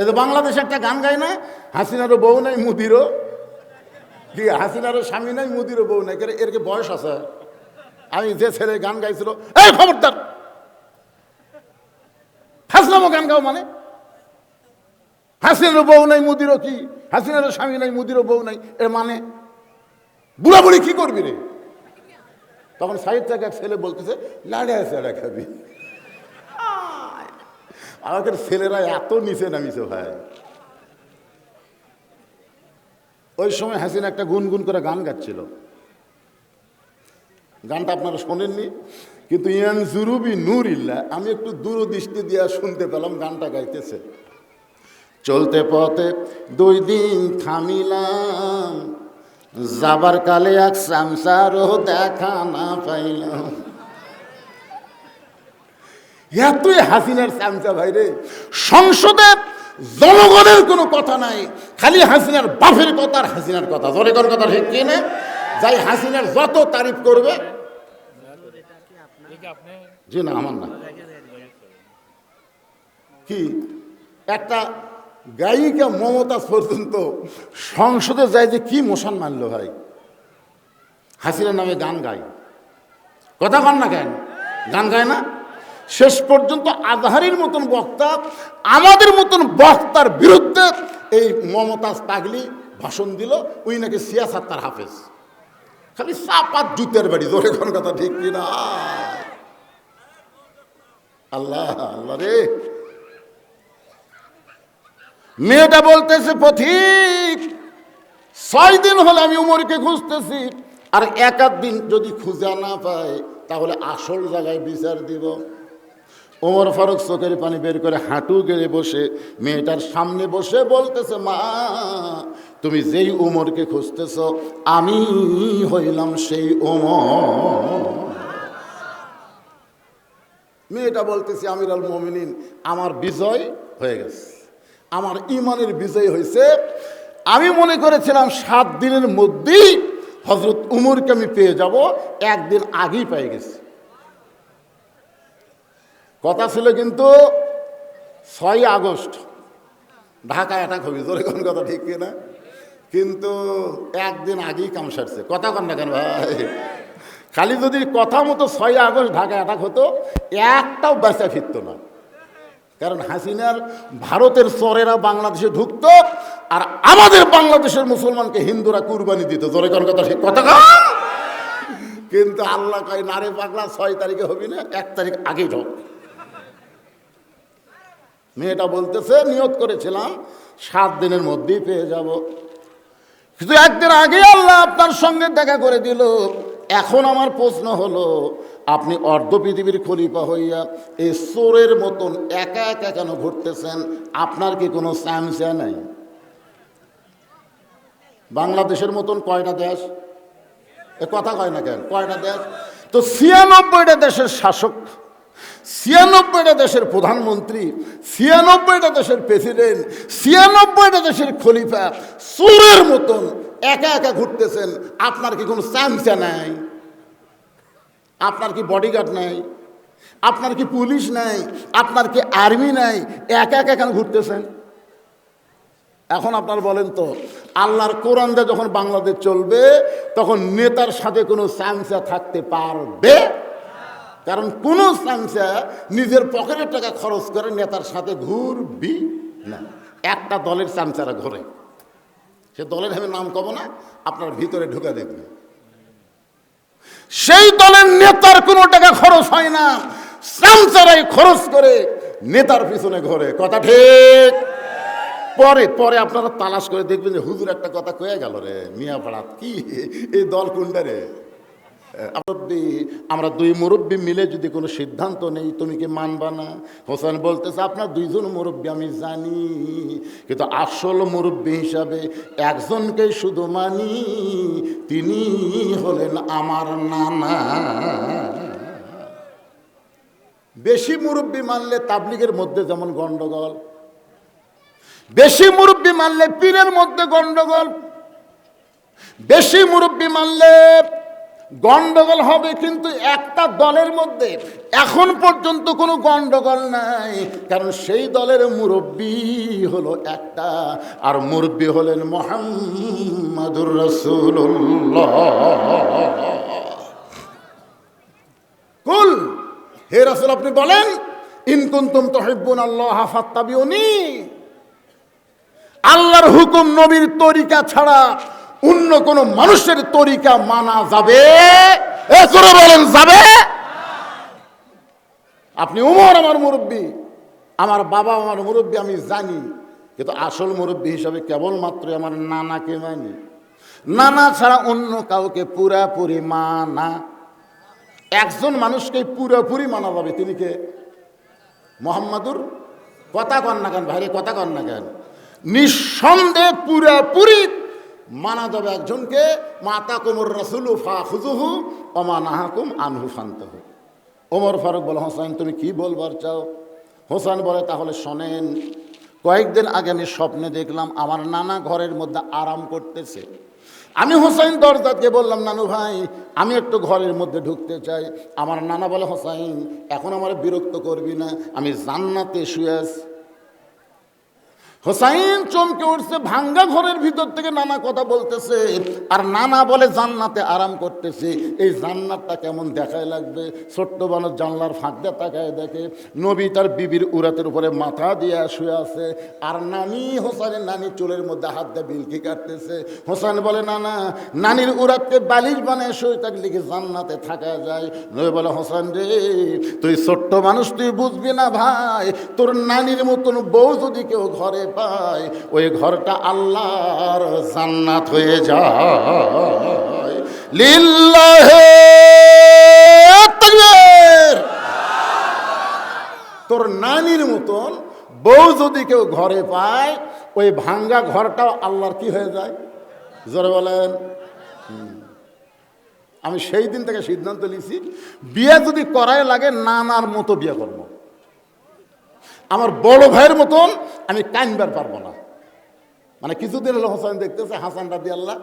এই যে বাংলাদেশে একটা গান গায় না, হাসিনারও বউ নাই মুদিরও, কি হাসিনারও স্বামী নাই মুদিরও বউ নাই, এর কি বয়স আছে? আমি যে ছেলে গান গাইছিল, এই খবরদার হাসলামও গান গাও মানে? হাসিনারও বউ নাই মুদিরও কি, হাসিনারও স্বামী নাই মুদিরও বউ নাই, এর মানে বুড়া বুড়ি কি করবি রে? তখন সাইড থেকে এক ছেলে বলতেছে লাড়ে চাড়া খাবি। আমাদের ছেলেরা এত নিচে নামিছে ভাই। ওই সময় হাসিনা একটা গুনগুন করে গান গাচ্ছিল, গানটা আপনারা শোনেননি, কিন্তু ইয়ান জুরুবি নূরিল্লাহ আমি একটু দূরদৃষ্টি দিয়া শুনতে পেলাম গানটা গাইতেছে। চলতে পথে 2 দিন থামিলাম, যাবার কালে এক সামসারও দেখা না পাইলাম। এতই হাসিনার চামচা ভাই রে, সংসদে জনগণের কোনো কথা নাই, খালি হাসিনার বাপের কথা আর হাসিনার কথা। জনগণ কথা ঠিক কিনে যাই হাসিনার যত তারিফ করবে। জি না, আমার না। কি একটা গায়িকা মমতাজ পর্যন্ত সংসদে যায় যে কি মোশন মানলো ভাই, হাসিনার নামে গান গায়। কথা কন না কেন, গান গায় না? শেষ পর্যন্ত আজহারির মতন বক্তা, আমাদের মতন বক্তার বিরুদ্ধে এই মমতাজ পাগলি ভাষণ দিল, ওই নাকি সিয়াসাত্তার হাফেজ। খালি চাপাত জুতের বাড়ি, জোরে কোন কথা ঠিক কিনা? আল্লাহ আল্লাহ রে। মেয়েটা বলতেছে পথিক 6 দিন হলে আমি উমরকে খুঁজতেছি, আর 1-8 দিন যদি খুঁজে না পাই তাহলে আসল জায়গায় বিচার দিব। ওমর ফারুক চোখের পানি বের করে হাঁটু গেড়ে বসে মেয়েটার সামনে বসে বলতেছে, মা তুমি যেই ওমরকে খুঁজতেছ আমি হইলাম সেই ওমর। মেয়েটা বলতেছে, আমিরুল মুমিনিন আমার বিজয় হয়ে গেছে, আমার ইমানের বিজয় হয়েছে। আমি মনে করেছিলাম 7 দিনের মধ্যেই হযরত উমরকে আমি পেয়ে যাব, 1 দিন আগেই পেয়ে গেছি। কথা ছিল কিন্তু 6 আগস্ট ঢাকায় অ্যাটাক হবে, জোরে কোন কথা ঠিক কিনা? কিন্তু 1 দিন আগেই কাম সারছে। কথা কন না কেন ভাই? খালি যদি কথা মতো 6 আগস্ট ঢাকায় অ্যাটাক হতো, একটাও বেঁচে ফিরত না। কারণ হাসিনার ভারতের চরেরা বাংলাদেশে ঢুকত, আর আমাদের বাংলাদেশের মুসলমানকে হিন্দুরা কুরবানি দিত। জোরে কোন কথা ঠিক কথা কন। কিন্তু আল্লাহ কয় নারে পাগলা 6 তারিখে হবি না, 1 তারিখ আগেই ঢোক। মেয়েটা বলতেছে নিয়ত করেছিলাম 7 দিনের মধ্যেই পেয়ে যাব, কিন্তু 1 দিন আগে আল্লাহ আপনার সঙ্গে দেখা করে দিল। এখন আমার প্রশ্ন হলো, আপনি অর্ধ পৃথিবীর খলিফা হইয়া এই চোরের মতন একা একা কেন ঘুরতেছেন? আপনার কি কোনো চামচা নাই? বাংলাদেশের মতন কয়টা দেশ? এ কথা কয় না কেন? কয়টা দেশ? তো 96টা দেশের শাসক, 96টা দেশের প্রধানমন্ত্রী, 96টা দেশের প্রেসিডেন্ট, 96টা দেশের খলিফা চোরের মতন একা একা ঘুরতেছেন। আপনার কি কোনো চামচা নাই? আপনার কি বডিগার্ড নাই? আপনার কি পুলিশ নাই? আপনার কি আর্মি নাই? একা একা কেন ঘুরতেছেন? এখন আপনার বলেন তো, আল্লাহর কোরআন দিয়ে যখন বাংলাদেশ চলবে তখন নেতার সাথে কোনো চামচা থাকতে পারবে? কারণ কোনো চামচা নিজের পকেটের টাকা খরচ করে নেতার সাথে ঘুরবি না। একটা দলের চামচারা ঘোরে, সে দলের আমি নাম কব না, আপনার ভিতরে ঢুকে দেখবে, সেই দলের নেতার কোনো টাকা খরচ হয় না, চামচারাই খরচ করে নেতার পিছনে ঘোরে। কথা ঠিক? পরে পরে আপনারা তালাশ করে দেখবেন যে হুজুর একটা কথা কয়ে গেল রে মিয়া পাড়াত, কি এই দল কোনটা রে? আমরা 2 মুরব্বী মিলে যদি কোনো সিদ্ধান্ত নেই তুমি কি মানবা না? হোসেন বলতেছে, আপনার 2 জন মুরব্বী আমি জানি, কিন্তু আসল মুরব্বী হিসাবে একজনকেই শুধু মানি, তিনি হলেন আমার নানা। বেশি মুরব্বী মানলে তাবলিগের মধ্যে যেমন গন্ডগোল, বেশি মুরব্বী মানলে পীরের মধ্যে গন্ডগোল, বেশি মুরব্বী মানলে গন্ডগোল হবে, কিন্তু একটা দলের মধ্যে এখন পর্যন্ত কোনো গন্ডগোল নাই, কারণ সেই দলের মুরব্বী হলো একটা, আর মুরব্বী হলেন মুহাম্মাদুর রাসূলুল্লাহ। কুল, হে রাসূল আপনি বলেন, ইন কুনতুম তুহিব্বুনাল্লাহ ফাত্তাবিউনি, আল্লাহর হুকুম নবীর তরিকা ছাড়া অন্য কোন মানুষের তরিকা মানা যাবে? জোরে বলেন যাবে? আপনি উমর আমার মুরব্বী, আমার বাবা আমার মুরব্বী, আমি জানি, কিন্তু আসল মুরব্বী হিসাবে কেবলমাত্র আমার নানাকে মানি। নানা ছাড়া অন্য কাউকে পুরাপুরি মানা, একজন মানুষকে পুরাপুরি মানা যাবে, তিনি কে? মুহাম্মাদুর। কথা কন না কেন ভাইরে, কথা কন না কেন? নিঃসন্দেহে পুরাপুরি মানা যাবে একজনকে, মাতাকুমুর রাসূলু ফাখুযুহু ওয়া মা নাহাকুম আনহু ফান্তাহু। ওমর ফারুক বলে, হোসেন তুমি কি বলবার চাও? হোসেন বলে, তাহলে শোনেন, কয়েকদিন আগে আমি স্বপ্নে দেখলাম আমার নানা ঘরের মধ্যে আরাম করতেছে। আমি হোসেন দরজাকে বললাম, নানু ভাই আমি একটু ঘরের মধ্যে ঢুকতে চাই। আমার নানা বলে, হোসেন এখন আমার বিরক্ত করবি না, আমি জান্নাতে শুয়ে আছি। হোসাইন চমকে উঠছে, ভাঙ্গা ঘরের ভিতর থেকে নানা কথা বলতেছে, আর নানা বলে জান্নাতে আরাম করতেছে। এই জান্নাতটা কেমন দেখায় লাগবে? ছোট্ট বানর জানলার ফাঁক দিয়ে তাকায় দেখে নবী তার বিবির উরাতের উপরে মাথা দিয়ে শুয়ে আছে, আর নানি হোসাইনের নানি চুলের মধ্যে হাত দিয়ে বিলকি কাটতেছে। হোসেন বলে, নানা নানির উরাতকে বালিশ বানায় শুয়ে থাকলে কি জান্নাতে থাকা যায়? নবী বলে, হোসেন রে তুই ছোট্ট মানুষ, তুই বুঝবি না ভাই, তোর নানির মতন বউ যদি কেউ ঘরে পায়, ওই ঘরটা আল্লাহর জান্নাত হয়ে যায়। লিল্লাহি তাকবীর। তোর নানির মতন বউ যদি কেউ ঘরে পায়, ওই ভাঙ্গা ঘরটাও আল্লাহর কি হয়ে যায়? জোরে বলেন। আমি সেই দিন থেকে সিদ্ধান্ত নিয়েছি, বিয়ে যদি করাই লাগে নানার মতো বিয়ে করবো, আমার বড় ভাইয়ের মতন আমি কানবার পারবো না। মানে কিছুদিন হলো হোসেন দেখতেছে, হাসান রাদিয়াল্লাহ,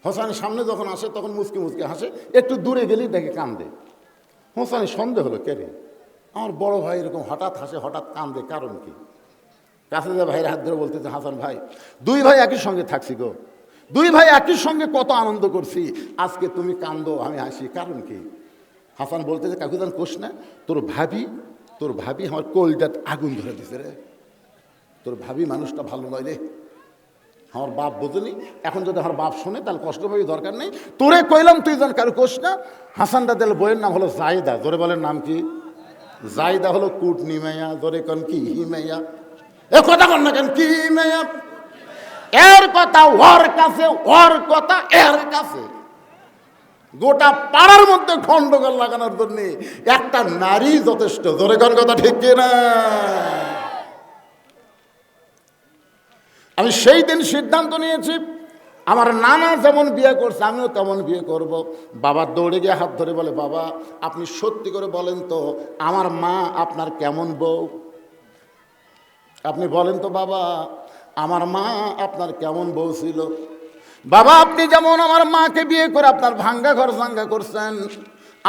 হোসেনের সামনে যখন আসে তখন মুচকি মুচকি হাসে, একটু দূরে গেলেই দেখে কান্দে। হোসেনের সন্দেহ হলো, কে রে আমার বড় ভাই এরকম হঠাৎ হাসে হঠাৎ কান্দে, কারণ কি? কাছে যে ভাইয়ের হাত ধরে বলতেছে, হাসান ভাই দুই ভাই একই সঙ্গে থাকছি গো, দুই ভাই একই সঙ্গে কত আনন্দ করছি, আজকে তুমি কান্দো আমি হাসি, কারণ কি? হাসান বলতেছে, কাকুদান কোষ না, তোর ভাবি আমার কলজাত আগুন ধরে দিছে রে, তোর ভাবি মানুষটা ভালো নয় রে, আমার বাপ বোঝেনি, এখন যদি আমার বাপ শোনে তাহলে কষ্ট পাবি, দরকার নেই, তোরে কইলাম তুই যেন কারো কোষ না। হাসান রাদিয়াল বইয়ের নাম হলো জায়দা, জোরে বলেন নাম কি? জায়দা হলো কুটনি মেয়া, জোরে কন কি হি মেয়া, এ কথা কন না কেন, কি মেয়া, এর কথা ওর কাছে, ওর কথা এর কাছে। গোটা পাড়ার মধ্যে খণ্ডগোল লাগানোর জন্য একটা নারী যথেষ্ট, জোরে কোন কথা ঠিক না? আমি সেই দিন সিদ্ধান্ত নিয়েছি, আমার নানা যেমন বিয়ে করছে আমিও তেমন বিয়ে করব। বাবা দৌড়ে গিয়ে হাত ধরে বলে, বাবা আপনি সত্যি করে বলেন তো আমার মা আপনার কেমন বউ? আপনি বলেন তো বাবা আমার মা আপনার কেমন বউ ছিল? বাবা আপনি যেমন আমার মাকে বিয়ে করে আপনার ভাঙ্গা ঘর জাঙ্গা করছেন,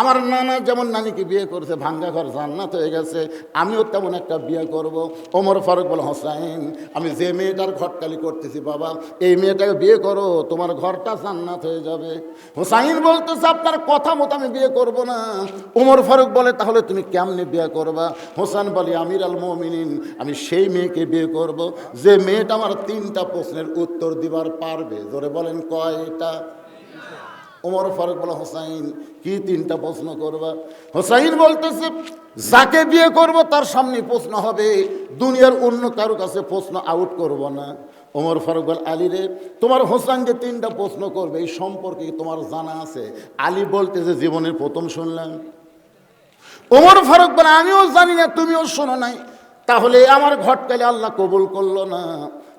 আমার নানা যেমন নানিকে বিয়ে করছে ভাঙ্গা ঘর জান্নাত হয়ে গেছে, আমিও তেমন একটা বিয়ে করব। ওমর ফারুক বলে, হোসেন আমি যে মেয়েটার ঘটকালি করতেছি বাবা, এই মেয়েটাকে বিয়ে করো, তোমার ঘরটা জান্নাত হয়ে যাবে। হোসেন বলতেছে, আপনার কথা মতো আমি বিয়ে করব না। ওমর ফারুক বলে, তাহলে তুমি কেমনে বিয়ে করবা? হোসেন বলে, আমির আল মুমিনিন, আমি সেই মেয়েকে বিয়ে করব যে মেয়েটা আমার 3টা প্রশ্নের উত্তর দিবার পারবে। জোরে বলেন কয়টা? ওমর ফারুক বলে, হোসাইন কি 3টা প্রশ্ন করবা? হোসাইন বলতেছে, যাকে বিয়ে করব তার সামনে প্রশ্ন হবে, দুনিয়ার অন্য কারো কাছে প্রশ্ন আউট করব না। ওমর ফারুক বল, আলী রে তোমার হোসাইনকে 3টা প্রশ্ন করবে এই সম্পর্কে তোমার জানা আছে? আলী বলতেছে, জীবনের প্রথম শুনলাম। ওমর ফারুক বলে, আমিও জানি না, তুমিও শোনো নাই, তাহলে আমার ঘটকালে আল্লাহ কবুল করলো না।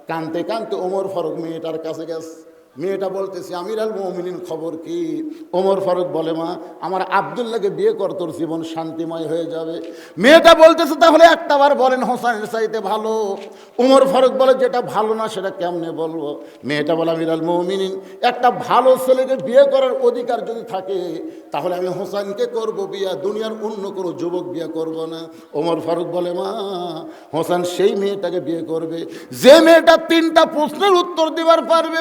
কানতে কানতে ওমর ফারুক মেয়েটার কাছে গেছে, মেয়েটা বলতেছে আমির আল মুমিনিন খবর কি? ওমর ফারুক বলে মা আমার আব্দুল্লাহকে বিয়ে কর, তোর জীবন শান্তিময় হয়ে যাবে। মেয়েটা বলতেছে তাহলে একটাবার বলেন হোসেনের চাইতে ভালো। ওমর ফারুক বলে যেটা ভালো না সেটা কেমনে বলবো? মেয়েটা বলে আমির আল মুমিনিন একটা ভালো ছেলেকে বিয়ে করার অধিকার যদি থাকে তাহলে আমি হোসেনকে করব বিয়া, দুনিয়ার অন্য কোনো যুবক বিয়ে করব না। ওমর ফারুক বলে মা হোসেন সেই মেয়েটাকে বিয়ে করবে যে মেয়েটা 3টা প্রশ্নের উত্তর দেওয়ার পারবে,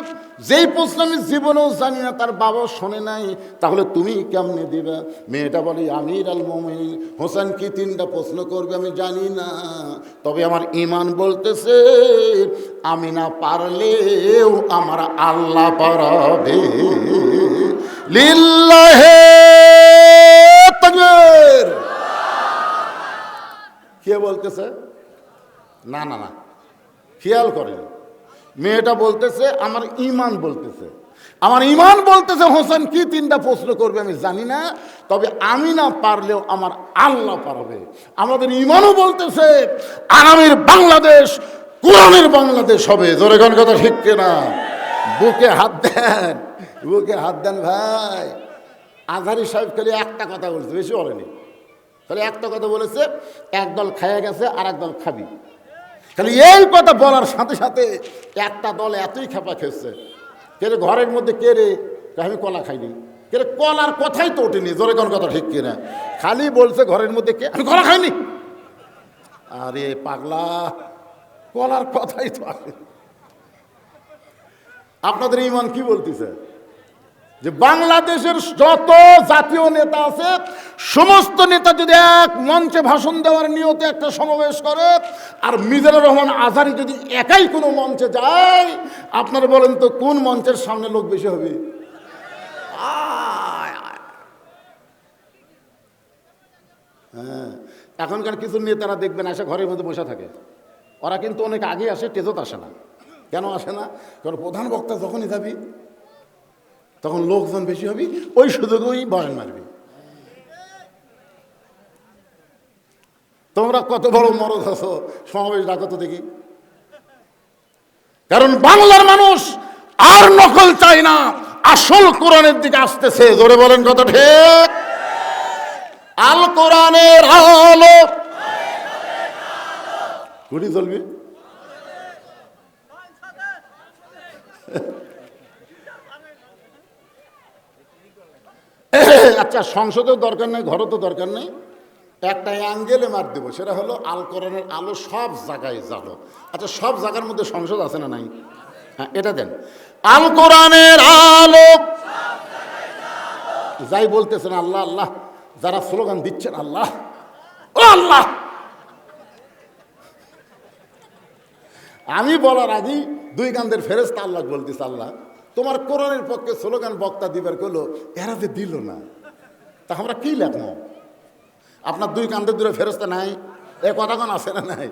যেই প্রশ্ন আমি জীবনেও জানি না, তার বাবাও শোনে নাই, তাহলে তুমি কেমনে দিবা? মেয়েটা বলে আমির আল মুমিনিন হোসেন কি 3টা প্রশ্ন করবে আমি জানি না, তবে আমার ঈমান বলতেছে আমি না পারলেও আমার আল্লাহ পারাবে। লিল্লাহে তাকবীর। কে বলতেছে? না না না, খেয়াল করেন, মেয়েটা বলতেছে আমার ঈমান বলতেছে, আমার ঈমান বলতেছে হোসেন কি 3টা প্রশ্ন করবে আমি জানি না, তবে আমি না পারলেও আমার আল্লাহ পারবে। আমাদের ঈমানও বলতেছে আগামীর বাংলাদেশ কোরআনের বাংলাদেশ হবে। জোরে কোন কথা ঠিক কিনা? বুকে হাত দেন, বুকে হাত দেন ভাই। আজহারি সাহেব খালি একটা কথা বলছে, বেশি বলেনি, খালি একটা কথা বলেছে, একদল খাইয়া গেছে আর একদল খাবি। খালি এই কথা বলার সাথে সাথে একটা দল এতই খেপা খেয়েছে, কে রে ঘরের মধ্যে কে রে, আমি কলা খাইনি, কে রে কলার কথাই তো ওঠেনি। জোরে কোন কথা ঠিক কিনা? খালি বলছে ঘরের মধ্যে কে, আমি কলা খাইনি। আরে পাগলা, কলার কথাই তো আসে। আপনাদের ঈমান কি বলতেছে? যে বাংলাদেশের যত জাতীয় নেতা আছে সমস্ত নেতা যদি এক মঞ্চে ভাষণ দেওয়ার নিয়তে একটা সমাবেশ করে আর মিজানুর রহমান আজহারী যদি একাই কোনো মঞ্চে যায়, আপনারা বলেন তো কোন মঞ্চের সামনে লোক বেশি হবে? হ্যাঁ, এখনকার কিছু নেতারা দেখবেন এসে ঘরের মধ্যে বসে থাকে, ওরা কিন্তু অনেক আগে আসে, টেজত আসে না। কেন আসে না? কারণ প্রধান বক্তা যখনই যাবি তখন লোকজন বেশি হবি, ওই সুযোগেই বয়ান মারবি। তোমরা কত বড় মরদ আছো, সমাবেশ ডাকো তো দেখি। কারণ বাংলার মানুষ আর নকল চাই না, আসল কোরআনের দিকে আসতেছে। জোরে বলেন কত ঠিক? আল কোরআনের আলো ঘুরি চলবি। আচ্ছা, সংসদের দরকার নেই, ঘরও তো দরকার নেই, একটা অ্যাঙ্গেলে মার দেবো, সেটা হলো আল কোরআনের আলো সব জায়গায় জ্বালো। আচ্ছা, সব জায়গার মধ্যে সংসদ আছে না নাই? হ্যাঁ, এটা দেন, আল কোরআনের আলো। যাই বলতেছেন আল্লাহ আল্লাহ, যারা স্লোগান দিচ্ছেন আল্লাহ ও আল্লাহ, আমি বলার আগেই 2 কান্দের ফেরেশতা আল্লাহ বলতেছে আল্লাহ তোমার কোরআনের পক্ষে স্লোগান বক্তা দিবার করলো, এরা যে দিল না, তা আমরা কি লেখবো? আপনার 2 কান্দের দূরে ফেরেশতা নাই? এ কথা কোন আছে না নাই?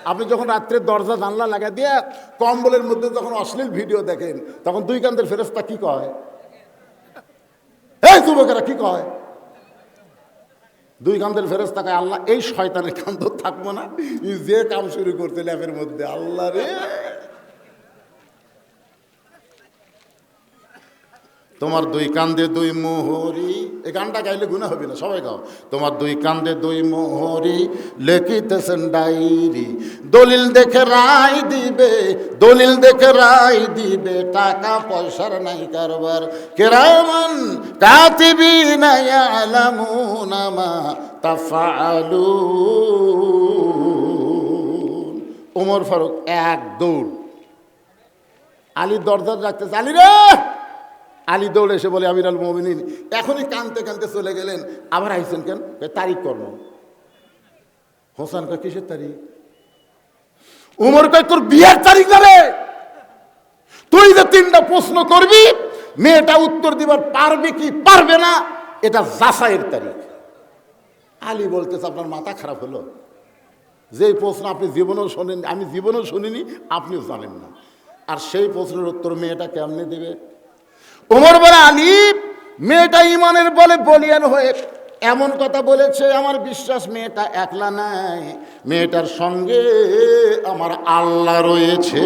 আপনি যখন রাত্রে দরজা জানলা লাগা দিয়ে কম্বলের মধ্যে যখন অশ্লীল ভিডিও দেখেন, তখন 2 কান্দের ফেরেশতা কি কয়? এই যুবকেরা কি কয়? 2 কান্দের ফেরেশতা কয় আল্লাহ এই শয়তানের কান্দ থাকবো না, যে কাম শুরু করতে ল্যাপের মধ্যে, আল্লাহ রে। তোমার 2 কান্দে 2 মোহরি, এই গানটা গাইলে গুনাহ হবে না, সবাই গাও। তোমার 2 কান্দে 2 মোহরি, লেখিতেছেন ডায়েরি, দলিল দেখে রায় দিবে, দলিল দেখে রায় দিবে, টাকা পয়সার নাই কারবার, কিরামান কাতিবিনা ইয়ালামুনা মা তাফআলুন। ওমর ফারুক এক দৌড় আলীর দরজা রাখতেছে, আলী রে। আলী দৌড়ে এসে বলে আমির আল মুমিনিন, এখনই কানতে কানতে চলে গেলেন, আবার আইসেন কেন? তারিখ কর্ম। হোসেন কয় কিসের তারিখ? উমর কয় তোর বিয়ের তারিখ যাবে, তুই যে 3টা প্রশ্ন করবি, মেয়েটা উত্তর দিবার পারবে কি পারবে না এটা যাচাইয়ের তারিখ। আলী বলতেছে আপনার মাথা খারাপ হলো, যে প্রশ্ন আপনি জীবনেও শোনেন, আমি জীবনেও শুনিনি, আপনিও জানেন না, আর সেই প্রশ্নের উত্তর মেয়েটা কেমনে দেবে? ওমর বলে আলী, মেয়েটা ইমানের বলে বলিয়ান হয়ে এমন কথা বলেছে, আমার বিশ্বাস মেয়েটা একলা নাই, মেয়েটার সঙ্গে আমার আল্লাহ রয়েছে।